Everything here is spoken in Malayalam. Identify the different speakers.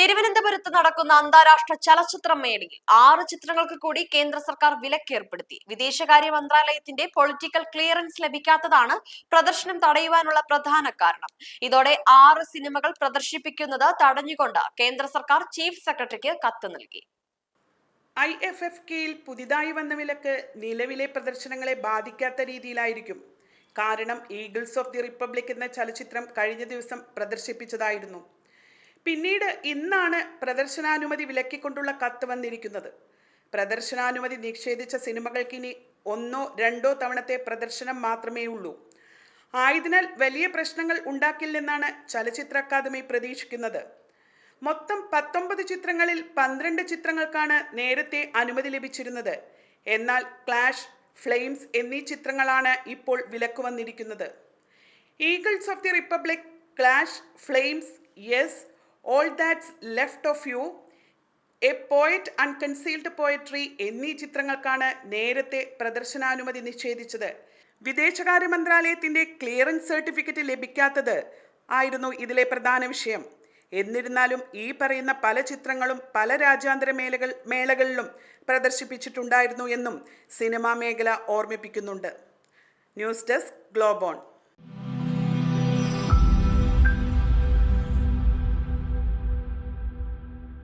Speaker 1: തിരുവനന്തപുരത്ത് നടക്കുന്ന അന്താരാഷ്ട്ര ചലച്ചിത്ര മേളയിൽ 6 ചിത്രങ്ങൾക്ക് കൂടി കേന്ദ്ര സർക്കാർ വിലക്കേർപ്പെടുത്തി. വിദേശകാര്യ മന്ത്രാലയത്തിന്റെ പൊളിറ്റിക്കൽ ക്ലിയറൻസ് ലഭിക്കാത്തതാണ് പ്രദർശനം തടയുവാനുള്ള പ്രധാന കാരണം. ഇതോടെ 6 സിനിമകൾ പ്രദർശിപ്പിക്കുന്നത് തടഞ്ഞുകൊണ്ട് കേന്ദ്ര സർക്കാർ ചീഫ് സെക്രട്ടറിക്ക് കത്ത് നൽകി.
Speaker 2: IFFKയിൽ പുതിയതായി വന്ന വിലക്ക് നിലവിലെ പ്രദർശനങ്ങളെ ബാധിക്കാത്ത രീതിയിലായിരിക്കും. കാരണം ഈഗിൾസ് ഓഫ് ദി റിപ്പബ്ലിക് എന്ന ചലച്ചിത്രം കഴിഞ്ഞ ദിവസം പ്രദർശിപ്പിച്ചതായിരുന്നു. പിന്നീട് ഇന്നാണ് പ്രദർശനാനുമതി വിലക്കിക്കൊണ്ടുള്ള കത്ത് വന്നിരിക്കുന്നത്. പ്രദർശനാനുമതി നിഷേധിച്ച സിനിമകൾക്ക് ഇനി 1 or 2 തവണത്തെ പ്രദർശനം മാത്രമേ ഉള്ളൂ. ആയതിനാൽ വലിയ പ്രശ്നങ്ങൾ ഉണ്ടാക്കില്ലെന്നാണ് ചലച്ചിത്ര അക്കാദമി പ്രതീക്ഷിക്കുന്നത്. മൊത്തം 19 ചിത്രങ്ങളിൽ 12 ചിത്രങ്ങൾക്കാണ് നേരത്തെ അനുമതി ലഭിച്ചിരുന്നത്. എന്നാൽ ക്ലാഷ്, ഫ്ലെയിംസ് എന്നീ ചിത്രങ്ങളാണ് ഇപ്പോൾ വിലക്ക് വന്നിരിക്കുന്നത്. Eagles of the Republic, Clash, Flames, yes, all that's left of you, a poet unconcealed poetry എന്നീ ചിത്രങ്ങൾക്കാണ് നേരത്തെ പ്രദർശനാനുമതി നിഷേധിച്ചത്. വിദേശകാര്യ മന്ത്രാലയത്തിന്റെ ക്ലിയറൻസ് സർട്ടിഫിക്കറ്റ് ലഭിക്കാത്തത് ആയിരുന്നു ഇതിലെ പ്രധാന വിഷയം. എന്നിരുന്നാലും ഈ പറയുന്ന പല ചിത്രങ്ങളും പല രാജ്യാന്തര മേളകളിലും പ്രദർശിപ്പിച്ചിട്ടുണ്ടായിരുന്നു എന്നും സിനിമാ മേഖല ഓർമ്മിപ്പിക്കുന്നുണ്ട്. News desk, ഗ്ലോബോൺ.